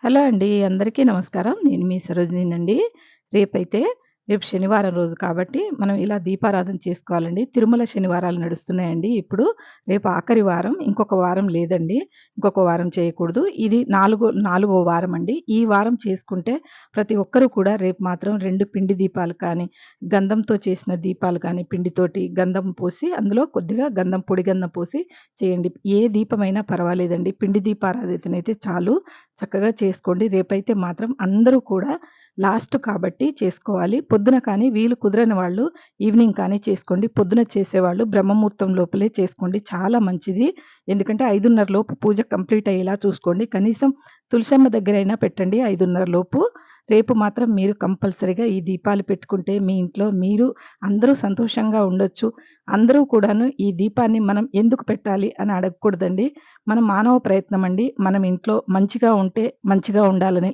Hello అండి. అందరికీ నమస్కారం. నేను మీ సరోజినినండి. రేపైతే రేపు శనివారం రోజు కాబట్టి మనం ఇలా దీపారాధన చేసుకోవాలండి. తిరుమల శనివారాలు నడుస్తున్నాయండి ఇప్పుడు. రేపు ఆఖరి వారం. ఇంకొక వారం లేదండి. ఇంకొక వారం చేయకూడదు. ఇది నాలుగో వారం అండి. ఈ వారం చేసుకుంటే ప్రతి ఒక్కరు కూడా రేపు మాత్రం 2 పిండి దీపాలు కానీ, గంధంతో చేసిన దీపాలు కానీ, పిండితోటి గంధం పోసి అందులో కొద్దిగా గంధం పొడి గంధం పోసి చేయండి. ఏ దీపమైనా పర్వాలేదండి. పిండి దీపారాధనైతే చాలు. చక్కగా చేసుకోండి. రేపైతే మాత్రం అందరూ కూడా లాస్ట్ కాబట్టి చేసుకోవాలి. పొద్దున కానీ వీలు కుదరని వాళ్ళు ఈవినింగ్ కానీ చేసుకోండి. పొద్దున చేసేవాళ్ళు బ్రహ్మముహూర్తం లోపలే చేసుకోండి. చాలా మంచిది. ఎందుకంటే 5:30 లోపు పూజ కంప్లీట్ అయ్యేలా చూసుకోండి. కనీసం తులసమ్మ దగ్గరైనా పెట్టండి 5:30 లోపు. రేపు మాత్రం మీరు కంపల్సరీగా ఈ దీపాలు పెట్టుకుంటే మీ ఇంట్లో మీరు అందరూ సంతోషంగా ఉండొచ్చు. అందరూ కూడాను ఈ దీపాన్ని మనం ఎందుకు పెట్టాలి అని అడగకూడదండి. మన మానవ ప్రయత్నం అండి. మనం ఇంట్లో మంచిగా ఉంటే మంచిగా ఉండాలని